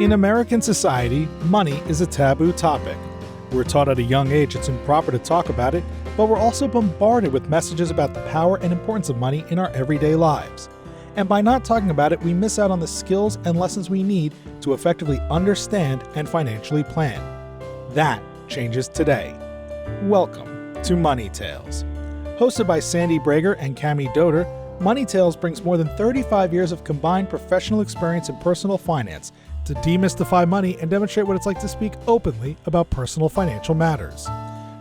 In American society, money is a taboo topic. We're taught at a young age it's improper to talk about it, but we're also bombarded with messages about the power and importance of money in our everyday lives. And by not talking about it, we miss out on the skills and lessons we need to effectively understand and financially plan. That changes today. Welcome to Money Tales. Hosted by Sandy Brager and Cami Doder, Money Tales brings more than 35 years of combined professional experience in personal finance to demystify money and demonstrate what it's like to speak openly about personal financial matters.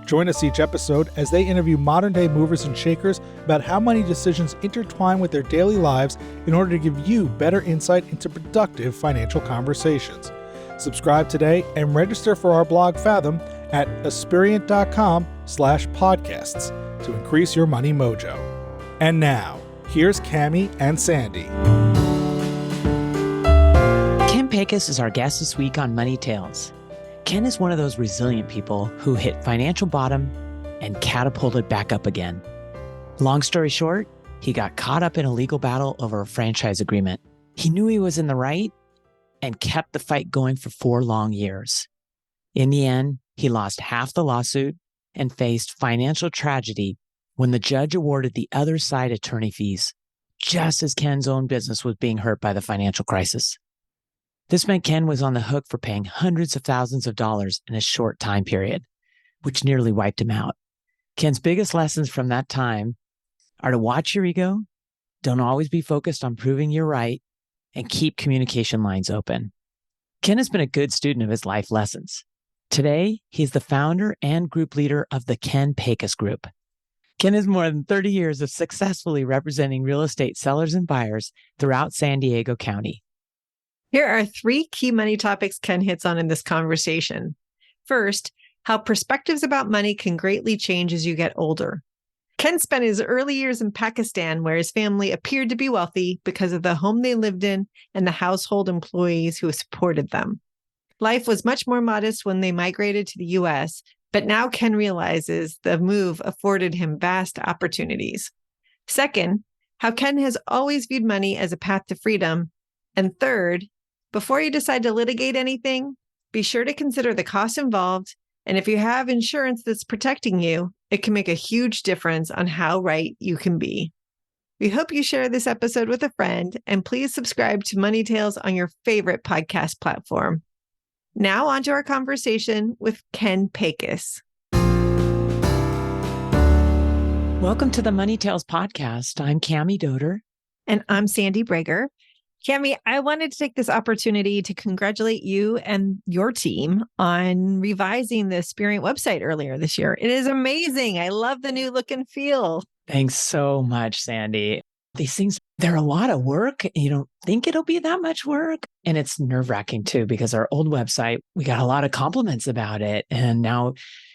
Join us each episode as they interview modern-day movers and shakers about how money decisions intertwine with their daily lives in order to give you better insight into productive financial conversations. Subscribe today and register for our blog Fathom at aspiriant.com/podcasts to increase your money mojo. And now, here's Cami and Sandy. Ken Pecus is our guest this week on Money Tales. Ken is one of those resilient people who hit financial bottom and catapulted back up again. Long story short, he got caught up in a legal battle over a franchise agreement. He knew he was in the right and kept the fight going for 4 long years. In the end, he lost half the lawsuit and faced financial tragedy when the judge awarded the other side attorney fees, just as Ken's own business was being hurt by the financial crisis. This meant Ken was on the hook for paying hundreds of thousands of dollars in a short time period, which nearly wiped him out. Ken's biggest lessons from that time are to watch your ego, don't always be focused on proving you're right, and keep communication lines open. Ken has been a good student of his life lessons. Today, he's the founder and group leader of the Ken Pecus Group. Ken has more than 30 years of successfully representing real estate sellers and buyers throughout San Diego County. Here are 3 key money topics Ken hits on in this conversation. First, how perspectives about money can greatly change as you get older. Ken spent his early years in Pakistan, where his family appeared to be wealthy because of the home they lived in and the household employees who supported them. Life was much more modest when they migrated to the U.S., but now Ken realizes the move afforded him vast opportunities. Second, how Ken has always viewed money as a path to freedom. And third, before you decide to litigate anything, be sure to consider the costs involved. And if you have insurance that's protecting you, it can make a huge difference on how right you can be. We hope you share this episode with a friend, and please subscribe to Money Tales on your favorite podcast platform. Now on to our conversation with Ken Pecus. Welcome to the Money Tales podcast. I'm Cami Doder. And I'm Sandy Brager. Cami, I wanted to take this opportunity to congratulate you and your team on revising the Aspiriant website earlier this year. It is amazing. I love the new look and feel. Thanks so much, Sandy. These things, they're a lot of work. You don't think it'll be that much work. And it's nerve-wracking too, because our old website, we got a lot of compliments about it. And now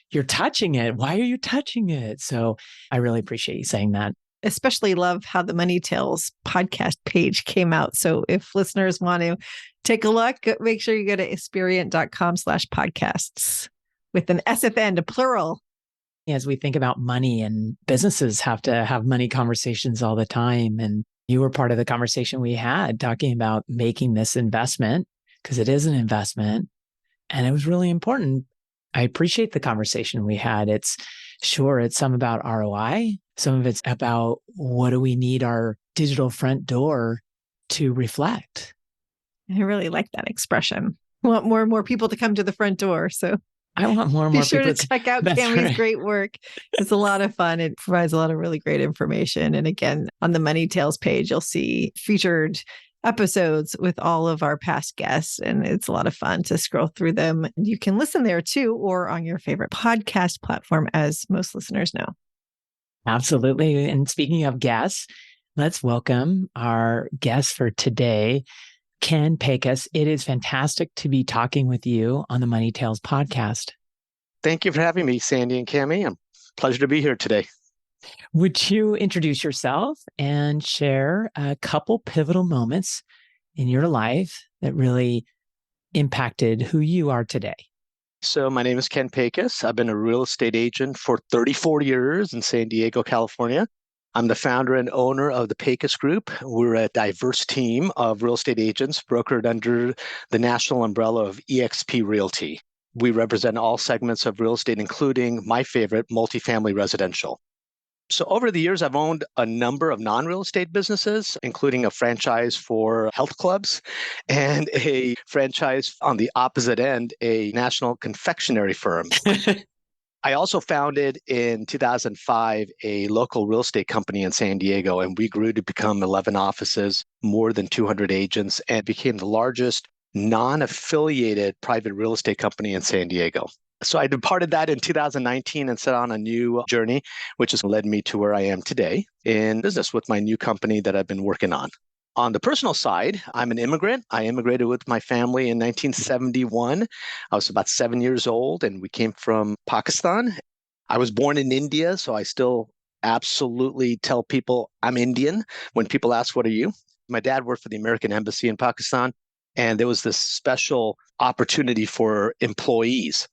you're touching it. Why are you touching it? So I really appreciate you saying that. Especially love how the Money Tales podcast page came out. So if listeners want to take a look, make sure you go to aspiriant.com/podcasts with an S at the end, a plural. As we think about money, and businesses have to have money conversations all the time. And you were part of the conversation we had talking about making this investment, because it is an investment and it was really important. I appreciate the conversation we had. It's some about ROI. Some of it's about what do we need our digital front door to reflect. I really like that expression. I want more and more people to come to the front door. So I want more and more people to check out Cami's great work. It's a lot of fun. It provides a lot of really great information. And again, on the Money Tales page, you'll see featured episodes with all of our past guests. And it's a lot of fun to scroll through them. You can listen there too, or on your favorite podcast platform, as most listeners know. Absolutely. And speaking of guests, let's welcome our guest for today, Ken Pecus. It is fantastic to be talking with you on the Money Tales podcast. Thank you for having me, Sandy and Cami. Pleasure to be here today. Would you introduce yourself and share a couple pivotal moments in your life that really impacted who you are today? So my name is Ken Pecus. I've been a real estate agent for 34 years in San Diego, California. I'm the founder and owner of the Pecus Group. We're a diverse team of real estate agents brokered under the national umbrella of eXp Realty. We represent all segments of real estate, including my favorite, multifamily residential. So over the years, I've owned a number of non-real estate businesses, including a franchise for health clubs and a franchise on the opposite end, a national confectionery firm. I also founded in 2005 a local real estate company in San Diego, and we grew to become 11 offices, more than 200 agents, and became the largest non-affiliated private real estate company in San Diego. So I departed that in 2019 and set on a new journey, which has led me to where I am today in business with my new company that I've been working on. On the personal side, I'm an immigrant. I immigrated with my family in 1971. I was about 7 years old, and we came from Pakistan. I was born in India, so I still absolutely tell people I'm Indian when people ask, what are you? My dad worked for the American Embassy in Pakistan, and there was this special opportunity for employees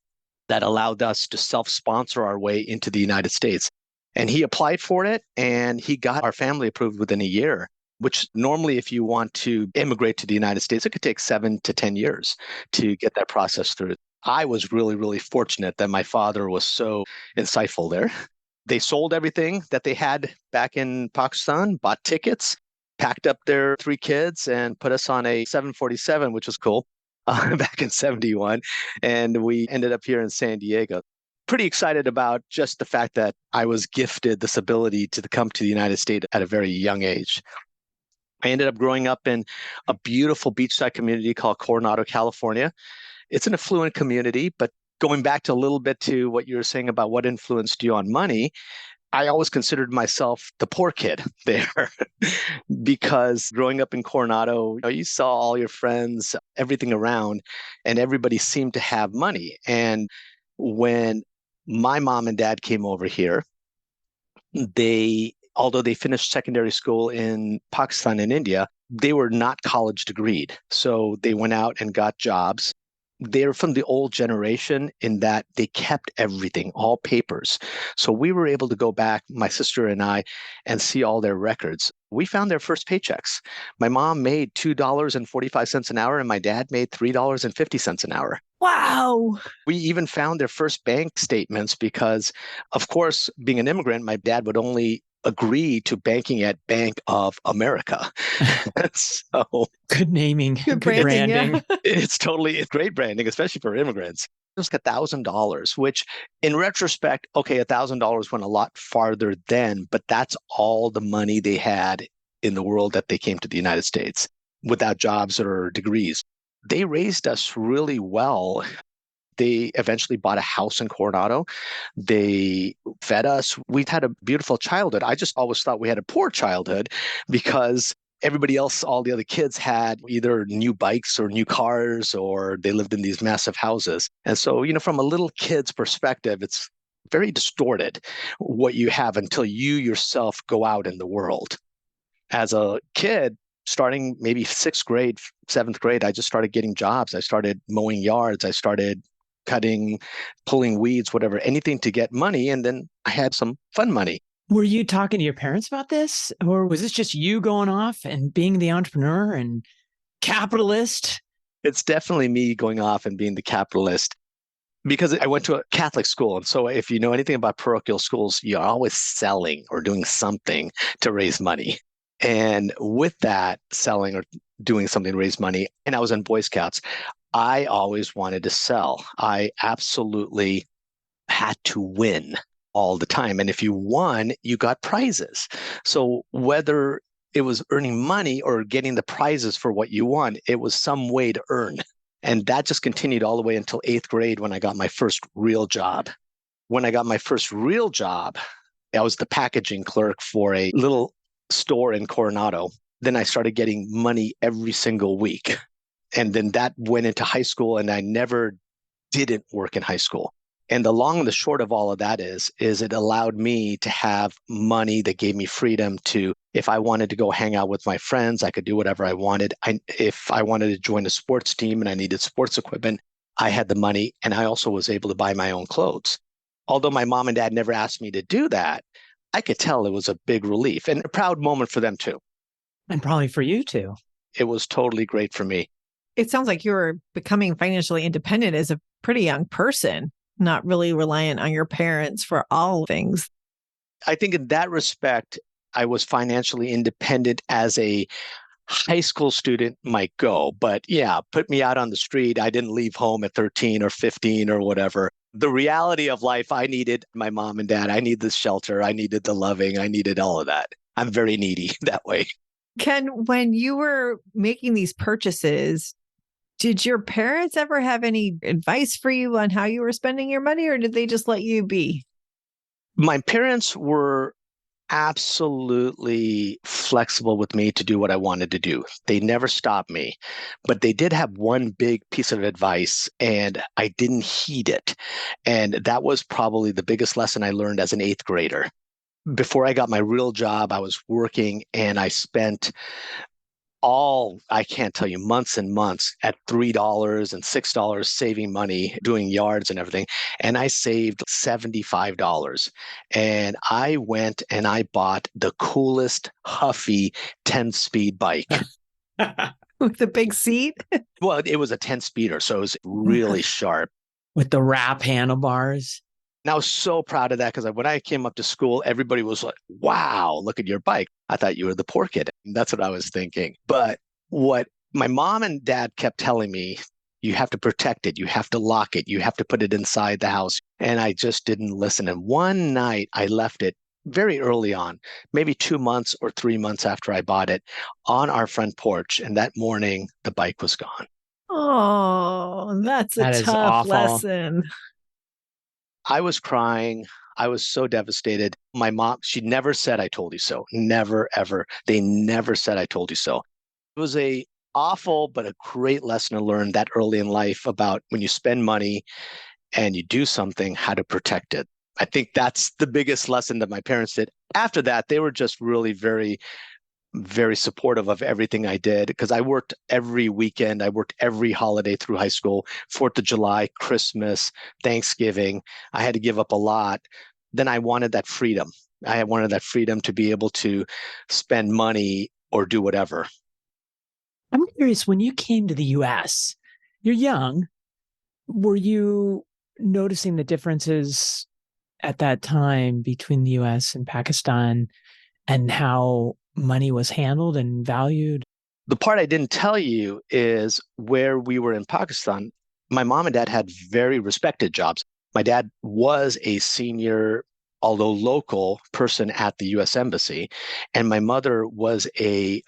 that allowed us to self-sponsor our way into the United States. And he applied for it, and he got our family approved within a year, which normally if you want to immigrate to the United States, it could take 7 to 10 years to get that process through. I was really, really fortunate that my father was so insightful there. They sold everything that they had back in Pakistan, bought tickets, packed up their 3 kids, and put us on a 747, which was cool, back in 71. And we ended up here in San Diego. Pretty excited about just the fact that I was gifted this ability to come to the United States at a very young age. I ended up growing up in a beautiful beachside community called Coronado, California. It's an affluent community, but going back to a little bit to what you were saying about what influenced you on money, I always considered myself the poor kid there because growing up in Coronado, you saw all your friends, everything around, and everybody seemed to have money. And when my mom and dad came over here, although they finished secondary school in Pakistan and India, they were not college degreed. So they went out and got jobs. They're from the old generation in that they kept everything, all papers. So we were able to go back, my sister and I, and see all their records. We found their first paychecks. My mom made $2.45 an hour, and my dad made $3.50 an hour. Wow. We even found their first bank statements because, of course, being an immigrant, my dad would only agree to banking at Bank of America. So Good naming, good branding. Yeah. it's great branding, especially for immigrants. It was $1,000, which in retrospect, okay, $1,000 went a lot farther then, but that's all the money they had in the world that they came to the United States without jobs or degrees. They raised us really well. They eventually bought a house in Coronado. They fed us. We had a beautiful childhood. I just always thought we had a poor childhood because everybody else, all the other kids had either new bikes or new cars, or they lived in these massive houses. And so, from a little kid's perspective, it's very distorted what you have until you yourself go out in the world. As a kid, starting maybe 6th grade, 7th grade, I just started getting jobs. I started mowing yards. I started cutting, pulling weeds, whatever, anything to get money. And then I had some fun money. Were you talking to your parents about this? Or was this just you going off and being the entrepreneur and capitalist? It's definitely me going off and being the capitalist because I went to a Catholic school. And so if you know anything about parochial schools, you're always selling or doing something to raise money. And with that, selling or doing something to raise money, and I was in Boy Scouts, I always wanted to sell. I absolutely had to win all the time. And if you won, you got prizes. So whether it was earning money or getting the prizes for what you won, it was some way to earn. And that just continued all the way until 8th grade when I got my first real job. When I got my first real job, I was the packaging clerk for a little store in Coronado. Then I started getting money every single week. And then that went into high school, and I never didn't work in high school. And the long and the short of all of that is it allowed me to have money that gave me freedom to, if I wanted to go hang out with my friends, I could do whatever I wanted. If I wanted to join a sports team and I needed sports equipment, I had the money, and I also was able to buy my own clothes. Although my mom and dad never asked me to do that, I could tell it was a big relief and a proud moment for them too. And probably for you too. It was totally great for me. It sounds like you were becoming financially independent as a pretty young person, not really reliant on your parents for all things. I think in that respect, I was financially independent as a high school student might go. But yeah, put me out on the street. I didn't leave home at 13 or 15 or whatever. The reality of life, I needed my mom and dad. I needed the shelter. I needed the loving. I needed all of that. I'm very needy that way. Ken, when you were making these purchases, did your parents ever have any advice for you on how you were spending your money, or did they just let you be? My parents were absolutely flexible with me to do what I wanted to do. They never stopped me, but they did have one big piece of advice and I didn't heed it. And that was probably the biggest lesson I learned as an eighth grader. Before I got my real job, I was working and I spent I can't tell you, months and months at $3 and $6 saving money, doing yards and everything. And I saved $75. And I went and I bought the coolest, huffy 10-speed bike. With the big seat? Well, it was a 10-speeder, so it was really sharp. With the wrap handlebars. And I was so proud of that because when I came up to school, everybody was like, wow, look at your bike. I thought you were the poor kid. And that's what I was thinking. But what my mom and dad kept telling me, you have to protect it. You have to lock it. You have to put it inside the house. And I just didn't listen. And one night I left it very early on, maybe 2 months or 3 months after I bought it, on our front porch. And that morning, the bike was gone. Oh, that's That a is tough awful. lesson. I was crying. I was so devastated. My mom, she never said, I told you so. Never, ever. They never said, I told you so. It was a awful, but a great lesson to learn that early in life about when you spend money and you do something, how to protect it. I think that's the biggest lesson that my parents did. After that, they were just really very, very supportive of everything I did because I worked every weekend. I worked every holiday through high school, 4th of July, Christmas, Thanksgiving. I had to give up a lot. Then I wanted that freedom. I wanted that freedom to be able to spend money or do whatever. I'm curious, when you came to the US, you're young. Were you noticing the differences at that time between the US and Pakistan and how money was handled and valued? The part I didn't tell you is where we were in Pakistan, my mom and dad had very respected jobs. My dad was a senior, although local, person at the U.S. Embassy, and my mother was a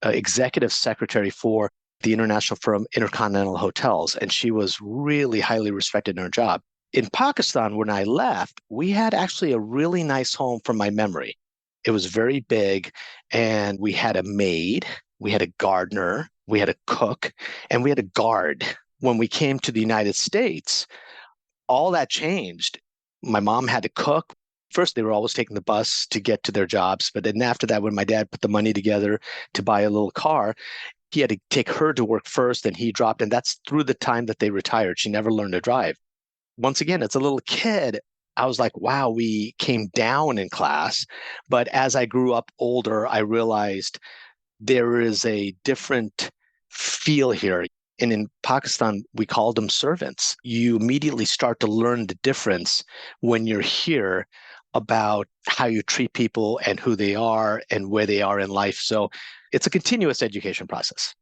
executive secretary for the international firm Intercontinental Hotels, and she was really highly respected in her job. In Pakistan, when I left, we had actually a really nice home from my memory. It was very big, and we had a maid, we had a gardener, we had a cook, and we had a guard. When we came to the United States, all that changed. My mom had to cook. First, they were always taking the bus to get to their jobs. But then after that, when my dad put the money together to buy a little car, he had to take her to work first, and he dropped. And that's through the time that they retired. She never learned to drive. Once again, as a little kid, I was like, wow, we came down in class. But as I grew up older, I realized there is a different feel here. And in Pakistan, we called them servants. You immediately start to learn the difference when you're here about how you treat people and who they are and where they are in life. So it's a continuous education process.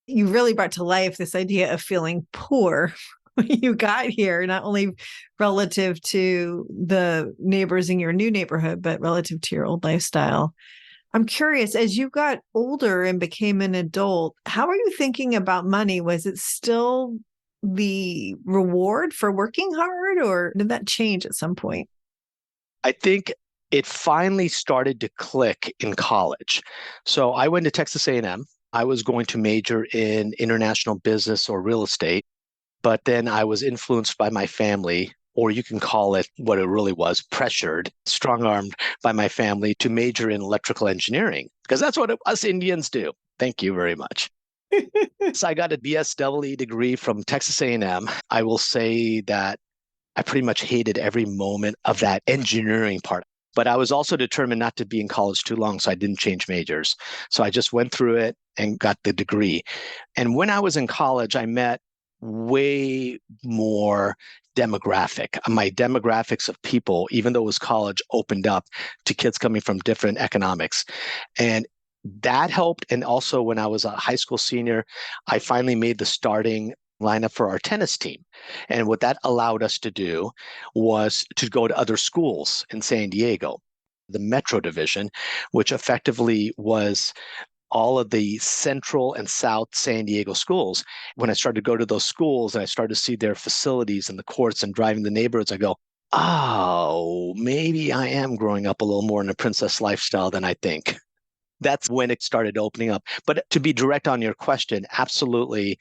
You really brought to life this idea of feeling poor when you got here, not only relative to the neighbors in your new neighborhood, but relative to your old lifestyle. I'm curious, as you got older and became an adult, how are you thinking about money? Was it still the reward for working hard, or did that change at some point? I think it finally started to click in college. So I went to Texas A&M. I was going to major in international business or real estate, but then I was influenced by my family, or you can call it what it really was, pressured, strong-armed by my family to major in electrical engineering, because that's what us Indians do. Thank you very much. So I got a BSEE degree from Texas A&M. I will say that I pretty much hated every moment of that engineering part. But I was also determined not to be in college too long, so I didn't change majors. So I just went through it and got the degree. And when I was in college, I met way more demographic. My demographics of people, even though it was college, opened up to kids coming from different economics. And that helped. And also when I was a high school senior, I finally made the starting lineup for our tennis team. And what that allowed us to do was to go to other schools in San Diego, the Metro Division, which effectively was all of the central and south San Diego schools. When I started to go to those schools and I started to see their facilities and the courts and driving the neighborhoods, I go, oh, maybe I am growing up a little more in a princess lifestyle than I think. That's when it started opening up. But to be direct on your question, absolutely.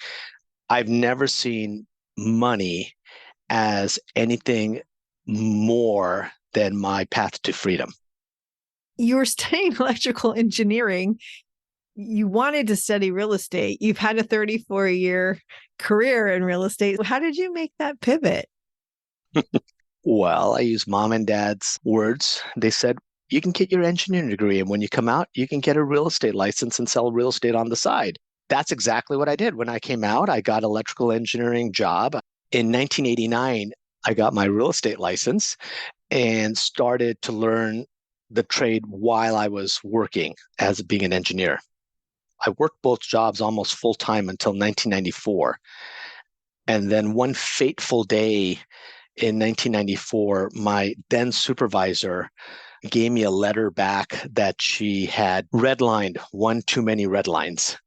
I've never seen money as anything more than my path to freedom. You were studying electrical engineering. You wanted to study real estate. You've had a 34-year career in real estate. How did you make that pivot? Well, I use mom and dad's words. They said, you can get your engineering degree, and when you come out, you can get a real estate license and sell real estate on the side. That's exactly what I did. When I came out, I got an electrical engineering job. In 1989, I got my real estate license and started to learn the trade while I was working as being an engineer. I worked both jobs almost full time until 1994. And then one fateful day in 1994, my then supervisor gave me a letter back that she had redlined one too many red lines.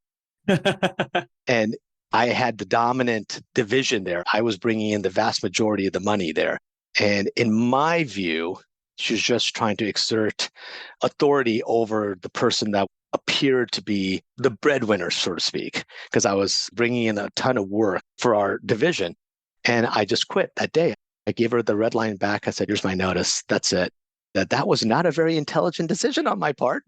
And I had the dominant division there. I was bringing in the vast majority of the money there. And in my view, she was just trying to exert authority over the person that appeared to be the breadwinner, so to speak, because I was bringing in a ton of work for our division. And I just quit that day. I gave her the red line back. I said, here's my notice. That's it. That was not a very intelligent decision on my part.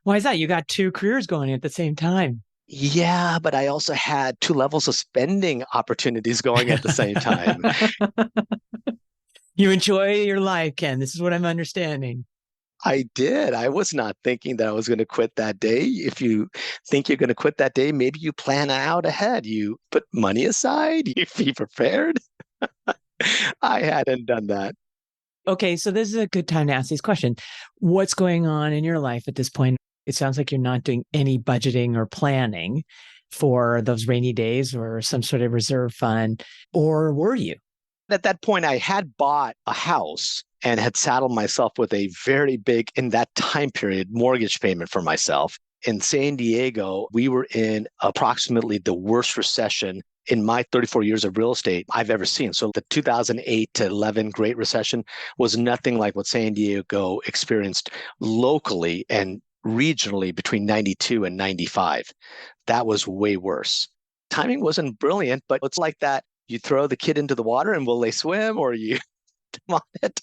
Why is that? You got two careers going at the same time. Yeah, but I also had 2 levels of spending opportunities going at the same time. You enjoy your life, Ken. This is what I'm understanding. I did. I was not thinking that I was going to quit that day. If you think you're going to quit that day, maybe you plan out ahead. You put money aside, you be prepared. I hadn't done that. Okay, so this is a good time to ask these questions. What's going on in your life at this point? It sounds like you're not doing any budgeting or planning for those rainy days or some sort of reserve fund, or were you? At that point, I had bought a house and had saddled myself with a very big, in that time period, mortgage payment for myself. In San Diego, we were in approximately the worst recession in my 34 years of real estate I've ever seen. So the 2008 to 11 Great Recession was nothing like what San Diego experienced locally and regionally between 92 and 95. That was way worse. Timing wasn't brilliant, but it's like that. You throw the kid into the water and will they swim, or you on it?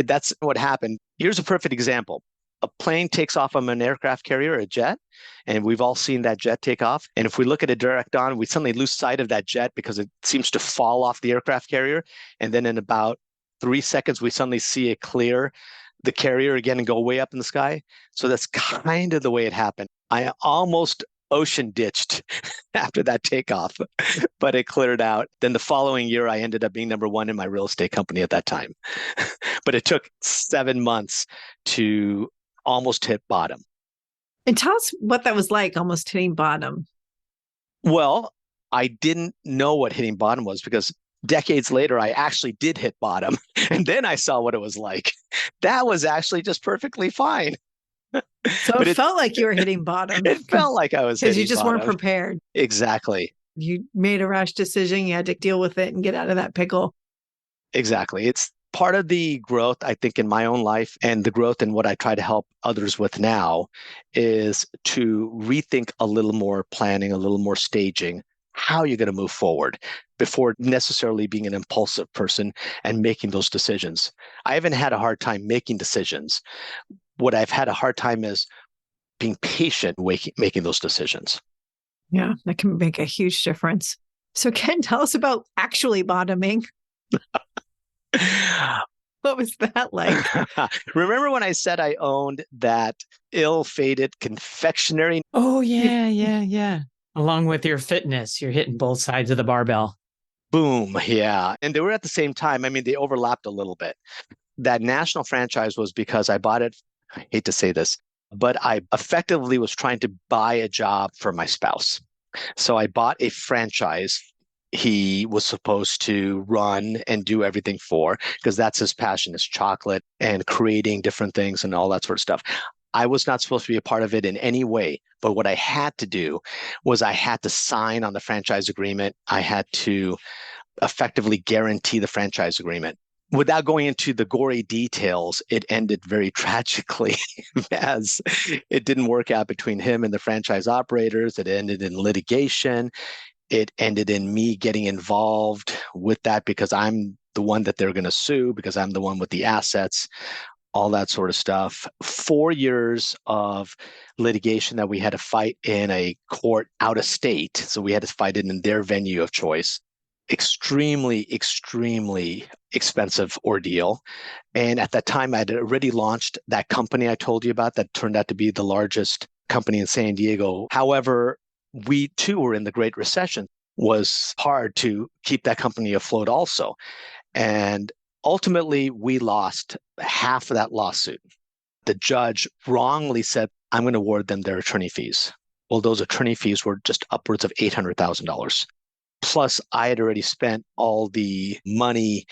That's what happened. Here's a perfect example. A plane takes off from an aircraft carrier, a jet, and we've all seen that jet take off. And if we look at it direct on, we suddenly lose sight of that jet because it seems to fall off the aircraft carrier. And then in about 3 seconds, we suddenly see it clear the carrier again and go way up in the sky. So that's kind of the way it happened. I almost ocean ditched after that takeoff, but it cleared out. Then the following year, I ended up being number 1 in my real estate company at that time. But it took 7 months to almost hit bottom. And tell us what that was like, almost hitting bottom. Well, I didn't know what hitting bottom was because decades later, I actually did hit bottom. And then I saw what it was like. That was actually just perfectly fine. So it felt like you were hitting bottom. It felt like I was hitting bottom. Because you just weren't prepared. Exactly. You made a rash decision. You had to deal with it and get out of that pickle. Exactly. It's part of the growth, I think, in my own life and the growth in what I try to help others with now is to rethink a little more planning, a little more staging, how you're going to move forward before necessarily being an impulsive person and making those decisions. I haven't had a hard time making decisions. What I've had a hard time is being patient making those decisions. Yeah, that can make a huge difference. So Ken, tell us about actually bottoming. What was that like? Remember when I said I owned that ill-fated confectionery? Oh, yeah. Along with your fitness, you're hitting both sides of the barbell. Boom. Yeah. And they were at the same time. I mean, they overlapped a little bit. That national franchise was because I bought it. I hate to say this, but I effectively was trying to buy a job for my spouse. So I bought a franchise he was supposed to run and do everything for, because that's his passion, is chocolate and creating different things and all that sort of stuff. I was not supposed to be a part of it in any way, but what I had to do was I had to sign on the franchise agreement. I had to effectively guarantee the franchise agreement. Without going into the gory details, it ended very tragically as it didn't work out between him and the franchise operators. It ended in litigation. It ended in me getting involved with that because I'm the one that they're going to sue, because I'm the one with the assets, all that sort of stuff. 4 years of litigation that we had to fight in a court out of state. So we had to fight it in their venue of choice. Extremely expensive ordeal. And at that time, I'd already launched that company I told you about that turned out to be the largest company in San Diego. However, we too were in the Great Recession. Was hard to keep that company afloat also. And ultimately, we lost half of that lawsuit. The judge wrongly said, I'm going to award them their attorney fees. Well, those attorney fees were just upwards of $800,000. Plus, I had already spent all the money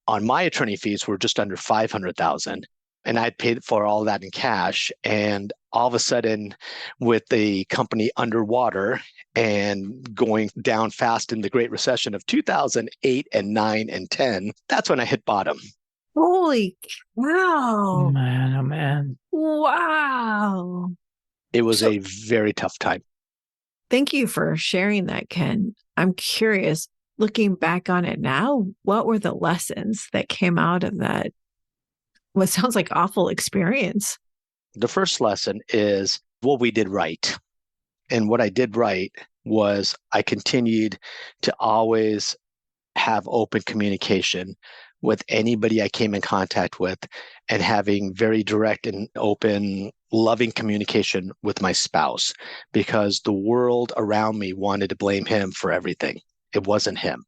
on my attorney fees were just under $500,000. And I'd paid for all that in cash. And all of a sudden, with the company underwater and going down fast in the Great Recession of 2008 and 9 and 10, that's when I hit bottom. Holy cow. Man, oh man. Wow. It was a very tough time. Thank you for sharing that, Ken. I'm curious, looking back on it now, what were the lessons that came out of that? What sounds like awful experience. The first lesson is what we did right. And what I did right was I continued to always have open communication with anybody I came in contact with, and having very direct and open, loving communication with my spouse, because the world around me wanted to blame him for everything. It wasn't him.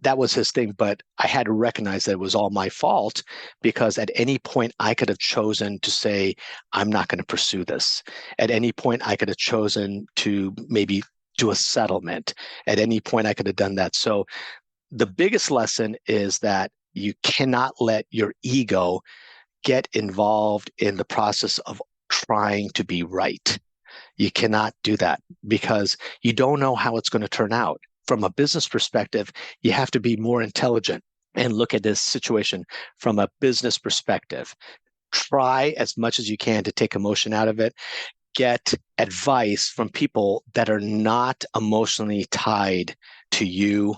That was his thing, but I had to recognize that it was all my fault, because at any point I could have chosen to say, I'm not going to pursue this. At any point I could have chosen to maybe do a settlement. At any point I could have done that. So the biggest lesson is that you cannot let your ego get involved in the process of trying to be right. You cannot do that because you don't know how it's going to turn out. From a business perspective, you have to be more intelligent and look at this situation from a business perspective. Try as much as you can to take emotion out of it. Get advice from people that are not emotionally tied to you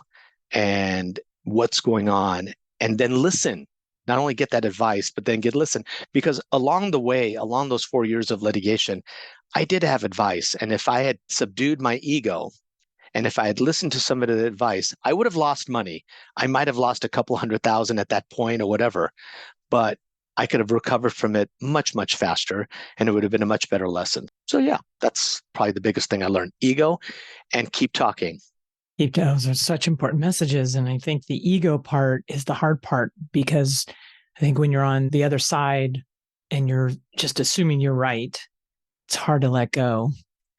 and what's going on. And then listen. Not only get that advice, but then listen. Because along the way, along those 4 years of litigation, I did have advice. And if I had subdued my ego, and if I had listened to some of the advice, I would have lost money. I might have lost a couple $100,000 at that point or whatever, but I could have recovered from it much, much faster, and it would have been a much better lesson. So yeah, that's probably the biggest thing I learned. Ego and keep talking. Those are such important messages. And I think the ego part is the hard part, because I think when you're on the other side and you're just assuming you're right, it's hard to let go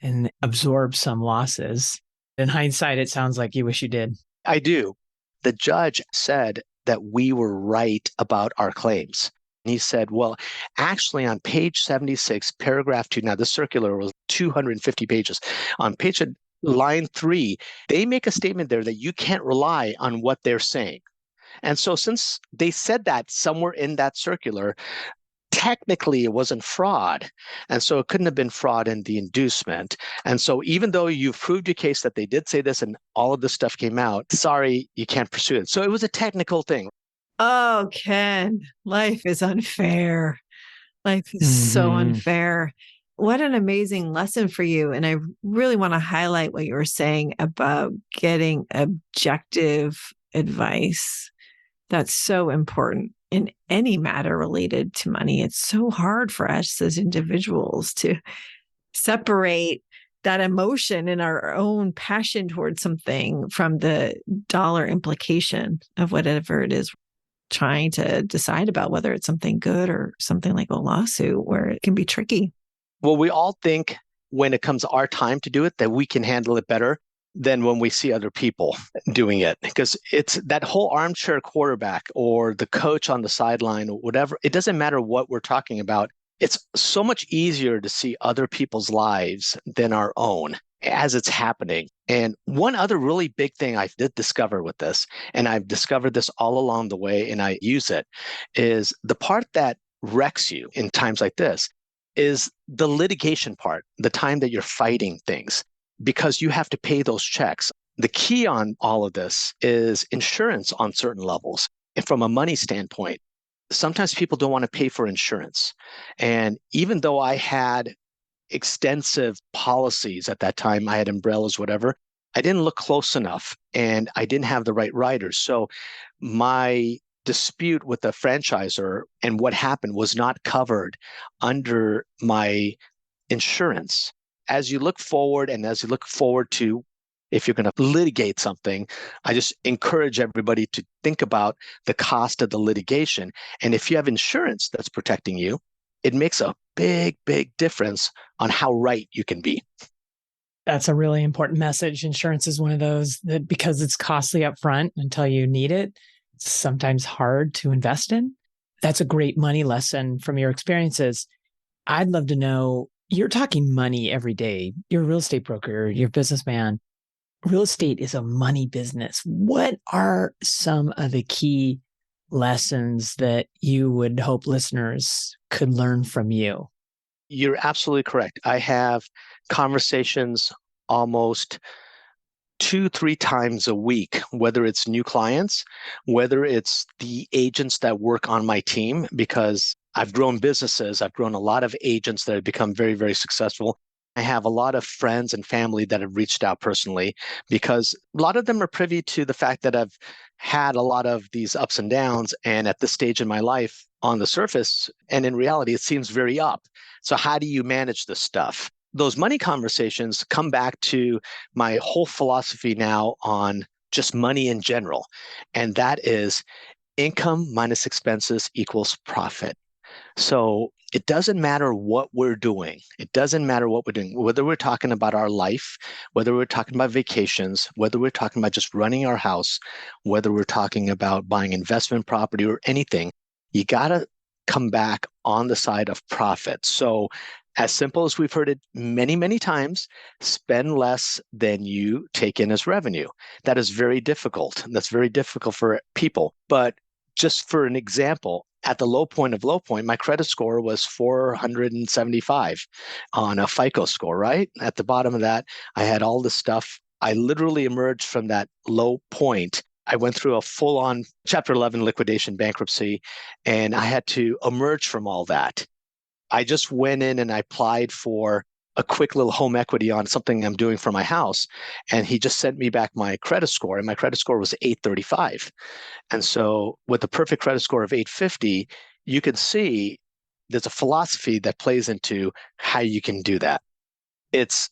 and absorb some losses. In hindsight, it sounds like you wish you did. I do. The judge said that we were right about our claims. And he said, well, actually on page 76, paragraph 2, now the circular was 250 pages. On page line 3, they make a statement there that you can't rely on what they're saying. And so since they said that somewhere in that circular, technically it wasn't fraud. And so it couldn't have been fraud in the inducement. And so even though you've proved your case that they did say this and all of this stuff came out, sorry, you can't pursue it. So it was a technical thing. Oh, Ken, life is unfair. Life is so unfair. What an amazing lesson for you. And I really want to highlight what you were saying about getting objective advice. That's so important. in any matter related to money. It's so hard for us as individuals to separate that emotion and our own passion towards something from the dollar implication of whatever it is trying to decide about, whether it's something good or something like a lawsuit where it can be tricky. Well, we all think when it comes our time to do it, that we can handle it better than when we see other people doing it. Because it's that whole armchair quarterback or the coach on the sideline or whatever, it doesn't matter what we're talking about. It's so much easier to see other people's lives than our own as it's happening. And one other really big thing I did discover with this, and I've discovered this all along the way, and I use it, is the part that wrecks you in times like this is the litigation part, the time that you're fighting things, because you have to pay those checks. The key on all of this is insurance on certain levels. And from a money standpoint, sometimes people don't want to pay for insurance. And even though I had extensive policies at that time, I had umbrellas, whatever, I didn't look close enough and I didn't have the right riders. So my dispute with the franchisor and what happened was not covered under my insurance. As you look forward to if you're going to litigate something, I just encourage everybody to think about the cost of the litigation. And if you have insurance that's protecting you, it makes a big, big difference on how right you can be. That's a really important message. Insurance is one of those that, because it's costly up front until you need it, it's sometimes hard to invest in. That's a great money lesson from your experiences. I'd love to know, you're talking money every day. You're a real estate broker, you're a businessman. Real estate is a money business. What are some of the key lessons that you would hope listeners could learn from you? You're absolutely correct. I have conversations almost 2-3 times a week, whether it's new clients, whether it's the agents that work on my team, because I've grown businesses. I've grown a lot of agents that have become very, very successful. I have a lot of friends and family that have reached out personally because a lot of them are privy to the fact that I've had a lot of these ups and downs. And at this stage in my life, on the surface and in reality, it seems very up. So how do you manage this stuff? Those money conversations come back to my whole philosophy now on just money in general. And that is income minus expenses equals profit. So it doesn't matter what we're doing. It doesn't matter what we're doing, whether we're talking about our life, whether we're talking about vacations, whether we're talking about just running our house, whether we're talking about buying investment property or anything, you got to come back on the side of profit. So as simple as we've heard it many, many times, spend less than you take in as revenue. That is very difficult. That's very difficult for people. But just for an example, at the low point of low point, my credit score was 475 on a FICO score, right? At the bottom of that, I had all this stuff. I literally emerged from that low point. I went through a full-on Chapter 11 liquidation bankruptcy, and I had to emerge from all that. I just went in and I applied for a quick little home equity on something I'm doing for my house. And he just sent me back my credit score, and my credit score was 835. And so with a perfect credit score of 850, you can see there's a philosophy that plays into how you can do that. It's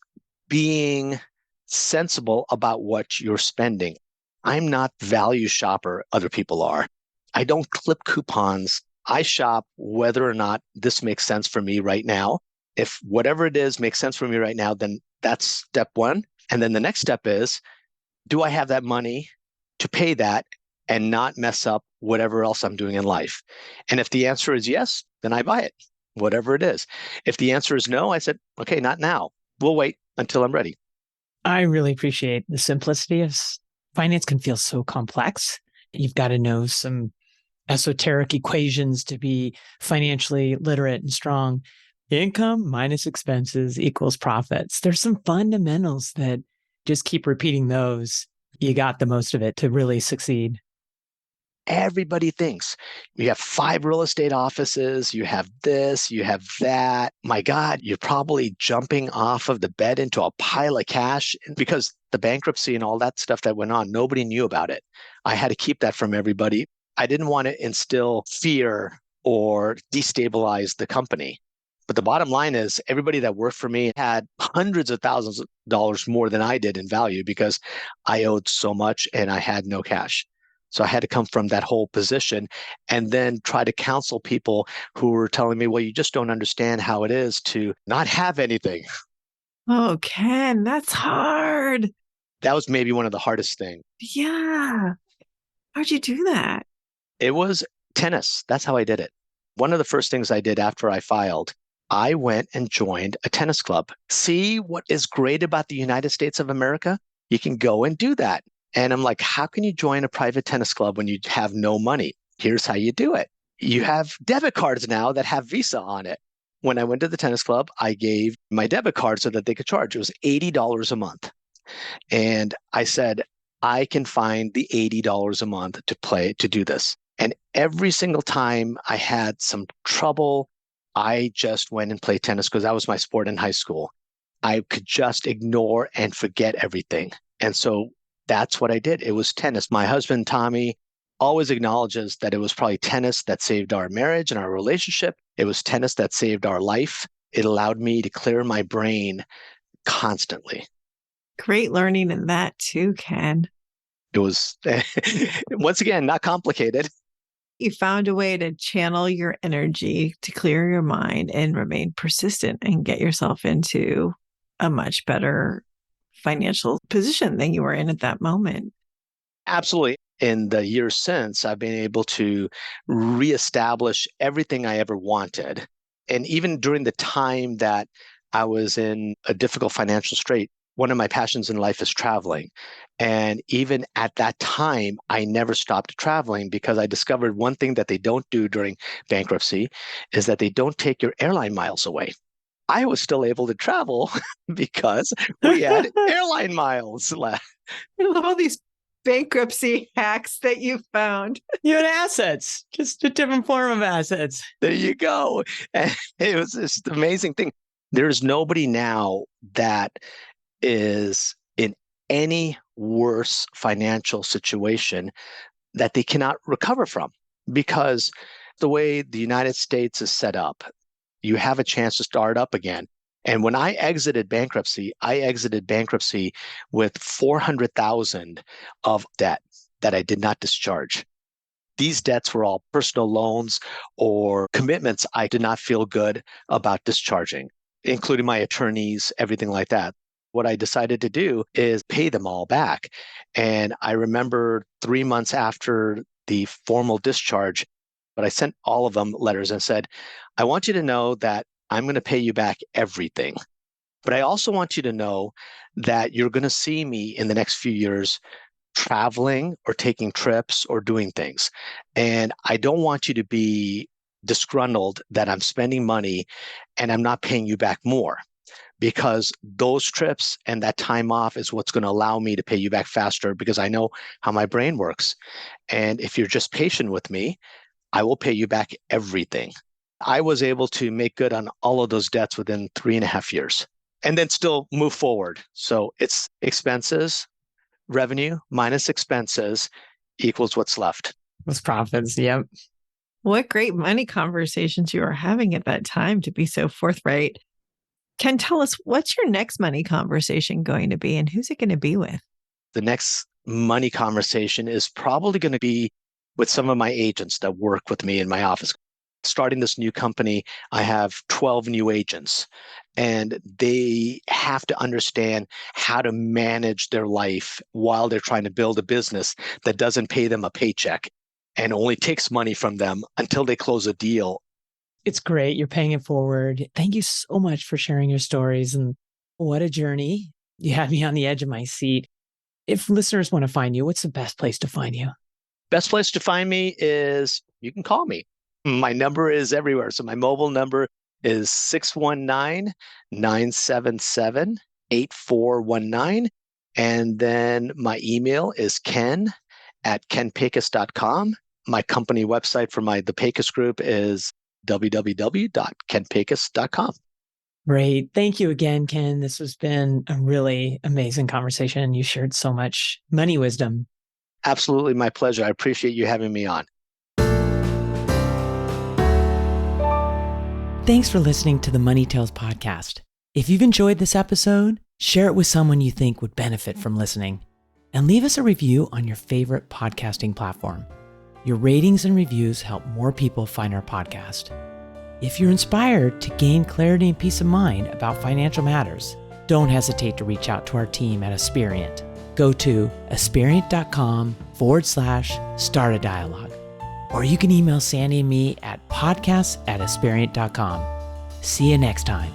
being sensible about what you're spending. I'm not value shopper, other people are. I don't clip coupons. I shop whether or not this makes sense for me right now. If whatever it is makes sense for me right now, then that's step one. And then the next step is, do I have that money to pay that and not mess up whatever else I'm doing in life? And if the answer is yes, then I buy it, whatever it is. If the answer is no, I said, okay, not now. We'll wait until I'm ready. I really appreciate the simplicity of finance. Can feel so complex. You've got to know some esoteric equations to be financially literate and strong. Income minus expenses equals profits. There's some fundamentals that just keep repeating those. You got the most of it to really succeed. Everybody thinks you have 5 real estate offices, you have this, you have that. My God, you're probably jumping off of the bed into a pile of cash because the bankruptcy and all that stuff that went on, nobody knew about it. I had to keep that from everybody. I didn't want to instill fear or destabilize the company. But the bottom line is everybody that worked for me had hundreds of thousands of dollars more than I did in value because I owed so much and I had no cash. So I had to come from that whole position and then try to counsel people who were telling me, well, you just don't understand how it is to not have anything. Oh, Ken, that's hard. That was maybe one of the hardest things. Yeah. How'd you do that? It was tennis. That's how I did it. One of the first things I did after I filed, I went and joined a tennis club. See what is great about the United States of America? You can go and do that. And I'm like, how can you join a private tennis club when you have no money? Here's how you do it. You have debit cards now that have Visa on it. When I went to the tennis club, I gave my debit card so that they could charge. It was $80 a month. And I said, I can find the $80 a month to do this. And every single time I had some trouble, I just went and played tennis because that was my sport in high school. I could just ignore and forget everything. And so that's what I did. It was tennis. My husband, Tommy, always acknowledges that it was probably tennis that saved our marriage and our relationship. It was tennis that saved our life. It allowed me to clear my brain constantly. Great learning in that too, Ken. It was, once again, not complicated. You found a way to channel your energy to clear your mind and remain persistent and get yourself into a much better financial position than you were in at that moment. Absolutely. In the years since, I've been able to reestablish everything I ever wanted. And even during the time that I was in a difficult financial strait, one of my passions in life is traveling. And even at that time, I never stopped traveling because I discovered one thing that they don't do during bankruptcy is that they don't take your airline miles away. I was still able to travel because we had airline miles left. I love all these bankruptcy hacks that you found. You had assets, just a different form of assets. There you go. And it was this amazing thing. There's nobody now that is in any worse financial situation that they cannot recover from because the way the United States is set up, you have a chance to start up again. And when I exited bankruptcy with $400,000 of debt that I did not discharge. These debts were all personal loans or commitments I did not feel good about discharging, including my attorneys, everything like that. What I decided to do is pay them all back. And I remember 3 months after the formal discharge, but I sent all of them letters and said, I want you to know that I'm going to pay you back everything. But I also want you to know that you're going to see me in the next few years traveling or taking trips or doing things. And I don't want you to be disgruntled that I'm spending money and I'm not paying you back more. Because those trips and that time off is what's going to allow me to pay you back faster because I know how my brain works. And if you're just patient with me, I will pay you back everything. I was able to make good on all of those debts within 3.5 years and then still move forward. So it's expenses, revenue minus expenses equals what's left. Those profits. Yep. What great money conversations you were having at that time to be so forthright. Ken, tell us, what's your next money conversation going to be and who's it going to be with? The next money conversation is probably going to be with some of my agents that work with me in my office. Starting this new company, I have 12 new agents, and they have to understand how to manage their life while they're trying to build a business that doesn't pay them a paycheck and only takes money from them until they close a deal. It's great. You're paying it forward. Thank you so much for sharing your stories. And what a journey. You had me on the edge of my seat. If listeners want to find you, what's the best place to find you? Best place to find me is you can call me. My number is everywhere. So my mobile number is 619-977-8419. And then my email is ken@kenpecus.com. My company website for the Pecus Group is www.kenpecus.com. Great. Thank you again, Ken. This has been a really amazing conversation. You shared so much money wisdom. Absolutely my pleasure. I appreciate you having me on. Thanks for listening to the Money Tales podcast. If you've enjoyed this episode, share it with someone you think would benefit from listening. And leave us a review on your favorite podcasting platform. Your ratings and reviews help more people find our podcast. If you're inspired to gain clarity and peace of mind about financial matters, don't hesitate to reach out to our team at Aspiriant. Go to aspiriant.com/start a dialogue. Or you can email Sandy and me at podcasts@aspiriant.com. See you next time.